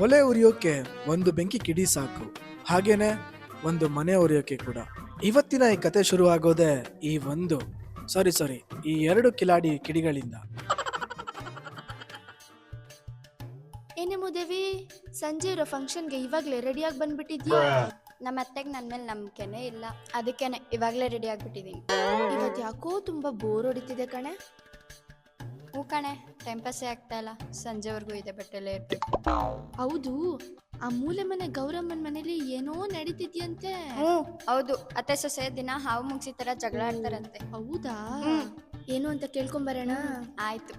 ಒಲೆ ಉರಿಯೋಕೆ ಒಂದು ಬೆಂಕಿ ಕಿಡಿ ಸಾಕು, ಹಾಗೇನೆ ಒಂದು ಮನೆ ಉರಿಯೋಕೆ ಕೂಡ. ಇವತ್ತಿನ ಈ ಕತೆ ಶುರು ಆಗೋದೆ ಈ ಈ ಎರಡು ಕಿಲಾಡಿ ಕಿಡಿಗಳಿಂದ. ಏನೇ ಮುದೇವಿ, ಸಂಜೆ ಇರೋ ಫಂಕ್ಷನ್ಗೆ ಇವಾಗ್ಲೇ ರೆಡಿಯಾಗಿ ಬಂದ್ಬಿಟ್ಟಿದ್ಯಾ? ನಮ್ಮ ಅತ್ತೆಗೆ ನನ್ನ ಮೇಲೆ ನಂಬಿಕೆನೇ ಇಲ್ಲ, ಅದಕ್ಕೇನೆ ಇವಾಗಲೇ ರೆಡಿ ಆಗ್ಬಿಟ್ಟಿದ್ದೀನಿ. ಇವತ್ತು ಯಾಕೋ ತುಂಬಾ ಬೋರ್ ಹೊಡಿತಿದೆ ಕಣೆ. ಹ್ಞೂ ಕಣೆ, ಟೈಮ್ ಪಾಸೇ ಆಗ್ತಾ ಇಲ್ಲ, ಸಂಜೆವರೆಗೂ ಇದೆ ಬಟ್ಟೆಲ್ಲೇ ಇರ್ಬೇಕು. ಹೌದು, ಆ ಮೂಲೆ ಮನೆ ಗೌರಮ್ಮನ ಮನೇಲಿ ಏನೋ ನಡೀತಿದ್ಯಂತೆ. ಹ್ಞೂ ಹೌದು, ಅತ್ತೆ ಸೊಸೆ ದಿನ ಹಾವು ಮುಗಿಸಿ ತರ ಜಗಳ ಆಡ್ತಾರಂತೆ. ಹೌದಾ? ಏನು ಅಂತ ಕೇಳ್ಕೊಂಬರೋಣ. ಆಯ್ತು.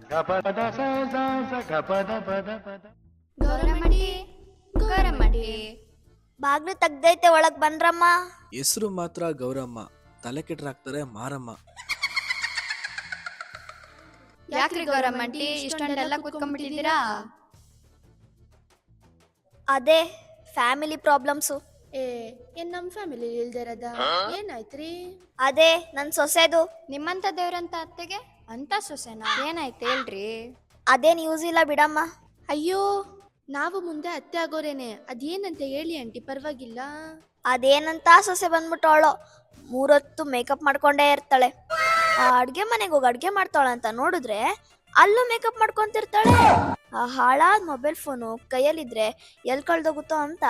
ಗೌರಮ್ಮಡಿ, ಗೌರಮ್ಮಡಿ, ಬಾಗ್ಲು ತೆಗ್ದೈತೆ, ಒಳಗ್ ಬನ್ರಮ್ಮ. ಹೆಸರು ಮಾತ್ರ ಗೌರಮ್ಮ, ತಲೆ ಕೆಟ್ರಾಕ್ತಾರೆ ಮಾರಮ್ಮ. ಯಾಕ್ರಿ ಗೌರಮ್ಮಂಟಿ ಇಷ್ಟೊಂದೆಲ್ಲ ಕೂತ್ಕೊಂಡ್ಬಿಟ್ಟಿದ್ದೀರಾ? ಅದೇ ಫ್ಯಾಮಿಲಿ ಪ್ರಾಬ್ಲಮ್ಸು. ಏನ್ ನಮ್ ಫ್ಯಾಮಿಲಿ ಇಲ್ದಿರದ? ಏನಾಯ್ತ್ರಿ? ಅದೇ ನನ್ ಸೊಸೆದು. ನಿಮ್ಮಂತ ದೇವ್ರಂತ ಅತ್ತೆಗೆ ಅಂತ ಸೊಸೆನಾ? ಏನಾಯ್ತು ಹೇಳ್ರಿ. ಅದೇನ್ ಯೂಸ್ ಇಲ್ಲ ಬಿಡಮ್ಮ. ಅಯ್ಯೋ, ನಾವು ಮುಂದೆ ಅತ್ತೆ ಆಗೋರೇನೆ, ಅದೇನಂತ ಹೇಳಿ ಆಂಟಿ, ಪರವಾಗಿಲ್ಲ. ಅದೇನಂತ ಸೊಸೆ ಬಂದ್ಬಿಟ್ಟವಳು, 3 ಹೊತ್ತು ಮೇಕಪ್ ಮಾಡ್ಕೊಂಡೇ ಇರ್ತಾಳೆ. ಅಡ್ಗೆ ಮನೆಗೆ ಹೋಗಿ ಅಡ್ಗೆ ಮಾಡ್ತಾಳೆ ಅಂತ ನೋಡಿದ್ರೆ ಅಲ್ಲೂ ಮೇಕಪ್ ಮಾಡ್ಕೊಂತಿರ್ತಾಳೆ. ಆ ಹಾಳಾದ ಮೊಬೈಲ್ ಫೋನು ಕೈಯಲ್ಲಿದ್ರೆ ಎಲ್ ಕಳ್ದೋಗುತ್ತೋ ಅಂತ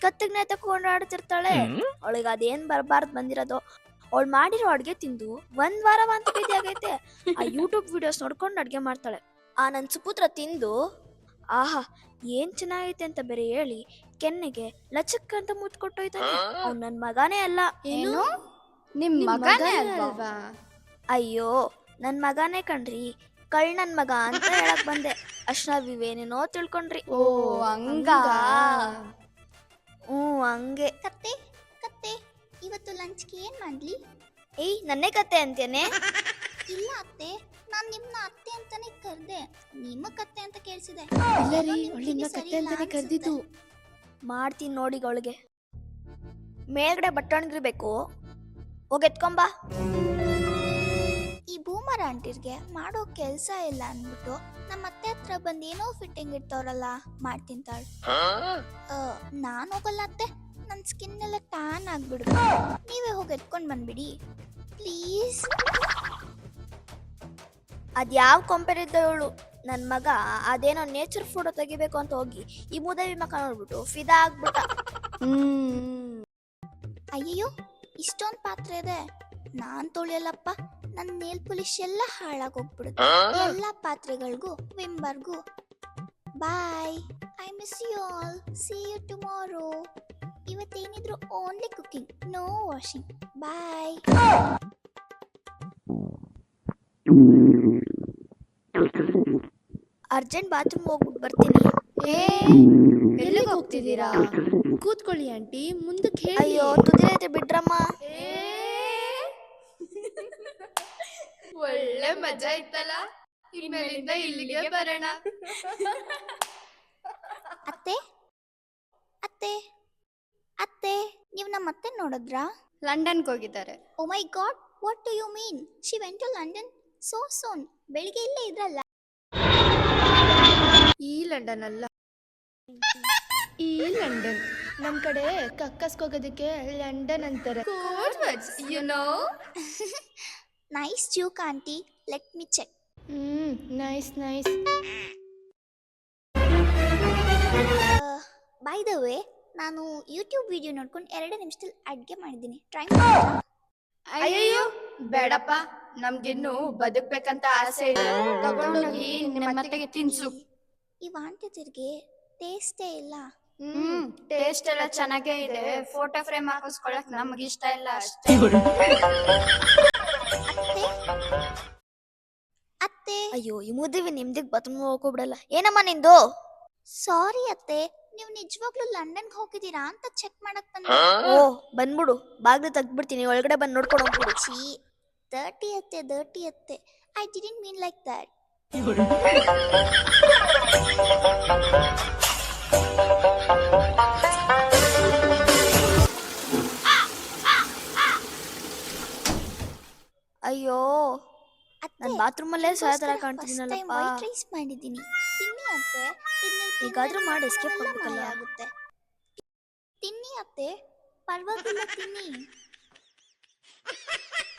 ಕತ್ತಿಗ್ನೆ ತಕೊಂಡು ಆಡ್ತಿರ್ತಾಳೆ. ಅವಳಿಗೆ ಅದೇನ್ ಬರ್ಬಾರ್ದು ಬಂದಿರೋದು. ಅವಳು ಮಾಡಿರೋ ಅಡ್ಗೆ ತಿಂದು 1 ವಾರ ವಾಂತಿ ಭೇದಿ ಆಗೈತೆ. ಆ ಯೂಟ್ಯೂಬ್ ವಿಡಿಯೋಸ್ ನೋಡ್ಕೊಂಡು ಅಡ್ಗೆ ಮಾಡ್ತಾಳೆ. ಆ ನನ್ ಸುಪುತ್ರ ತಿಂದು ಆಹಾ ಏನ್ ಚೆನ್ನಾಗೈತೆ ಅಂತ ಬೇರೆ ಹೇಳಿ ಕೆನ್ನೆಗೆ ಲಚಕ್ ಅಂತ ಮುತ್ ಕೊಟ್ಟೋಯ್ತಾನೆ. ಅವ್ನು ನನ್ ಮಗಾನೇ ಅಲ್ಲ. ಏನು? ನಿಮ್ ಮಗನೇ ಅಲ್ವಾ? ಅಯ್ಯೋ ನನ್ ಮಗಾನೇ ಕಣ್ರಿ, ನನ್ ಮಗ ಅಂತ ಹೇಳಕ್ ಬಂದೆ. ಅಷ್ಟಾವಿವೇನೇನೋ ತಿಳ್ಕೊಂಡ್ರಿ. ಓ ಹಂಗ. ಹಂಗೆ. ಕತ್ತೆ ಕತ್ತೆ, ಇವತ್ತು ಲಂಚ್ಗೆ ಏನ್ ಮಾಡ್ಲಿ? ಏಯ್ ನನ್ನೇ ಕತ್ತೆ ಅಂತೇನೆ? ಇಲ್ಲ ಅತ್ತೆ, ನಾನ್ ನಿಮ್ನ ಅತ್ತೆ ಅಂತಾನೆ ಕರ್ದೆ, ನಿಮ್ಮ ಕತ್ತೆ ಅಂತ ಕೇಳಿಸಿದೆ. ಇಲ್ಲ ರೀ, ಅವಳಿನ ಕತ್ತೆ ಅಂತಾನೆ ಕರ್ದಿದ್ದು. ಮಾಡ್ತೀನಿ ನೋಡಿ ಅವಳಿಗೆ. ಮೇಲ್ಗಡೆ ಬಟ್ಟೆ ಒಣಗಿರ್ಬೇಕು, ಹೋಗಿ ಎತ್ಕೊಂಬಾ. ಈ ಬೂಮರ್ ಆಂಟಿರ್ಗೆ ಮಾಡೋ ಕೆಲ್ಸ ಇಲ್ಲ ಅನ್ಬಿಟ್ಟು ನಮ್ಮ ಅತ್ತೆ ಹತ್ರ ಬಂದ್ ಏನೋ ಫಿಟ್ಟಿಂಗ್ ಇಡ್ತವ್ರಲ್ಲ, ಮಾಡ್ತಿಂತಾಳು. ನಾನ್ ಹೋಗಲ್ಲ ಅತ್ತೆ, ನನ್ ಸ್ಕಿನ್ ಎಲ್ಲ ಟ್ಯಾನ್ ಆಗ್ಬಿಡುತ್ತೆ. ನೀವೇ ಹೋಗಿ ಎತ್ಕೊಂಡ್ ಬಂದ್ಬಿಡಿ ಪ್ಲೀಸ್. ಅದ್ಯಾವ ಕೊಂಪೆರಿದ್ದವಳು ನನ್ ಮಗ ಅದೇನೋ ನೇಚರ್ ಫೋಟೋ ತೆಗಿಬೇಕು ಅಂತ ಹೋಗಿ ಈ ಮುದವಿ ಮಕ ನೋಡ್ಬಿಟ್ಟು ಫಿದಾ ಆಗ್ಬಿಟ್ಟ. ಅಯ್ಯಯ್ಯೋ, ಇಷ್ಟೊಂದ್ ಪಾತ್ರೆ ಇದೆ, ನಾನ್ ತೊಳಿಯಲ್ಲಪ್ಪ. ನನ್ ನೇಲ್ ಪಾಲಿಶ್ ಎಲ್ಲ ಹಾಳಾಗೋಗ್ಬಿಡುತ್ತೆ. ಎಲ್ಲ ಪಾತ್ರೆಗಳಿಗೂ ವಿಂಬರ್ಗೂ bye. I miss you all. See you tomorrow. ಇವತ್ತೇನಿದ್ರು only cooking, no washing. Bye. Urgent bathroom ಹೋಗ್ಬಿಟ್ಟು ಬರ್ತೀನಿ. ಎಲ್ಲಿಗೆ ಹೋಗ್ತಿದ್ದೀರಾ? ಕೂತ್ಕೊಳ್ಳಿ ಆಂಟಿ, ಮುಂದಕ್ಕೆ ಹೇಳಿ. ಅಯ್ಯೋ ತುದಿರೈತೆ ಬಿಡ್ರಮ್ಮ. ಒಳ್ಳೆ ಮಜಾ ಇತ್ತಲ್ಲ, ಇನ್ಮೇಲಿಂದ ಇಲ್ಲಿಗೆ ಬರೋಣ. ಅತ್ತೆ ಅತ್ತೆ ಅತ್ತೆ, ನೀವ್ ನಮ್ಮ ಅತ್ತೆ ನೋಡಿದ್ರಾ? ಲಂಡನ್ಗೆ ಹೋಗಿದ್ದಾರೆ. Oh my god, what do you mean? She went to London so soon. ಬೆಳಿಗ್ಗೆ ಇಲ್ಲೇ ಇದ್ರಲ್ಲ. ಈ ಲಂಡನ್ ಅಲ್ಲ, ಈ ಲಂಡನ್. ನಮ್ ಕಡೆ ಕಕ್ಕಸ್ಕೋಗೋದಕ್ಕೆ ಲಂಡನ್ ಅಂತಾರೆ. You know. Nice joke aunty, let me check. Nice nice. By the way, ನಾನು ಯೂಟ್ಯೂಬ್ ವಿಡಿಯೋ ನೋಡ್ಕೊಂಡು 2 ನಿಮಿಷದಲ್ಲಿ ಅಡ್ಗೆ ಮಾಡಿದ್ದೀನಿ, ಟ್ರೈ ಮಾಡ್ತೀರಾ? ಅಯ್ಯಯ್ಯೋ ಬೇಡಪ್ಪ, ನಮ್ಗಿನ್ನು ಬದುಕ್ಬೇಕಂತ ಆಸೆ ಇದೆ. ತಗೊಂಡೋಗಿ ನಿಮ್ಮ ಅತ್ತೆಗೆ ತಿನ್ಸು. ಈ ವಾಂಟಿತಿರ್ಗೆ ಟೇಸ್ಟೇ ಇಲ್ಲ. ಟೇಸ್ಟ್ ಎಲ್ಲ ಚೆನ್ನಾಗೇ ಇದೆ, ಫೋಟೋ ಫ್ರೇಮ್ ಹಾಕಿಸ್ಕೊಳಕ್ ನಮ್ಗೆ ಇಷ್ಟ ಇಲ್ಲ ಅಷ್ಟೇ. ಅತ್ತೆ ಅಯ್ಯೋ ಈ ಮುದವಿ ನಿಮ್ದಿಗ್ ಬಾತ್ರೂಮ್ ಹೋಗ್ಬಿಡಲ್ಲ. ಏನಮ್ಮ ನಿಂದು? ಸಾರಿ ಅತ್ತೆ, ನೀವು ನಿಜವಾಗ್ಲೂ ಲಂಡನ್ಗೆ ಹೋಗಿದ್ದೀರಾ ಅಂತ ಚೆಕ್ ಮಾಡಕ್ ಬಂದೆ. ಓ ಬಂದ್ಬಿಡು, ಬಾಗ್ಲು ತೆಗ್ದ್ಬಿಡ್ತೀನಿ, ಒಳಗಡೆ ಬಂದು ನೋಡ್ಕೊಂಡು ಹೋಗ್ಬಿಡು. ಛೀ, ಡರ್ಟಿ ಅತ್ತೆ. I didn't mean like that. ಅಯ್ಯೋ ನನ್ ಬಾತ್ರೂಮ್ ಅಲ್ಲೇ ಸಾಯತರ ಕಾಣ್ತಿದ್ದೀನಲ್ಲಪ್ಪ. ವೈಟ್ ರೈಸ್ ಮಾಡಿದ್ದೀನಿ, ತಿನ್ನಿ ಅತ್ತೆ ಇದ್ ನೀವ್ ಈಗಾದ್ರೂ ತಿಂದ್ರೆ ಮಾಡಿ escape ಎಲ್ಲ ಆಗ್ಬೇಕಲ್ಲ. ಮಾಯ ಆಗುತ್ತೆ. ತಿನ್ನಿ ಅತ್ತೆ, ಪರವಾಗಿಲ್ಲ ತಿನ್ನಿ.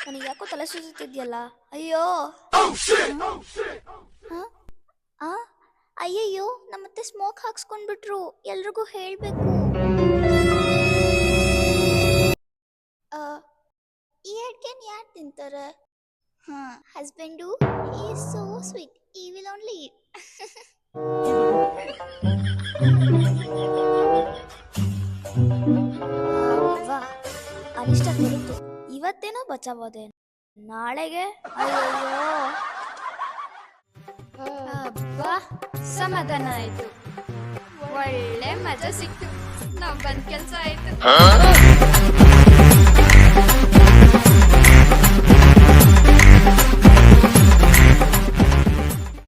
ನನಗೆ ಯಾಕೋ ತಲೆ ಸುತ್ತಿದ್ಯಲ್ಲ, ಅಯ್ಯೋ. ಹ? ಆ? ಅಯ್ಯಯ್ಯೋ ನಮ್ಮತ್ತೆ ಸ್ಮೋಕ್ ಹಾಕ್ಸ್ಕೊಂಡ್ಬಿಟ್ರು, ಎಲ್ರಿಗೂ ಹೇಳ್ಬೇಕು. ಈ ಅಡ್ಗೆನ್ ಯಾರು ತಿಂತಾರೆ? ಹಸ್ಬೆಂಡು ಈಸ್ ಸೋ ಸ್ವೀಟ್, ಈ ವಿಲ್ ಓನ್ಲಿ ಈಟ್. ವಾ, ಅನಿಷ್ಟ ತಿರುತು. ಇವತ್ತೇನೋ ಬಚಾವೋದೆ, ನಾಳೆಗೆ ಅಯ್ಯಯ್ಯೋ. ಅಬ್ಬಾ ಸಮಾಧಾನ ಆಯ್ತು, ಒಳ್ಳೆ ಮಜಾ ಸಿಕ್ತು, ನಾವ್ ಬಂದ್ ಕೆಲ್ಸ ಆಯ್ತು.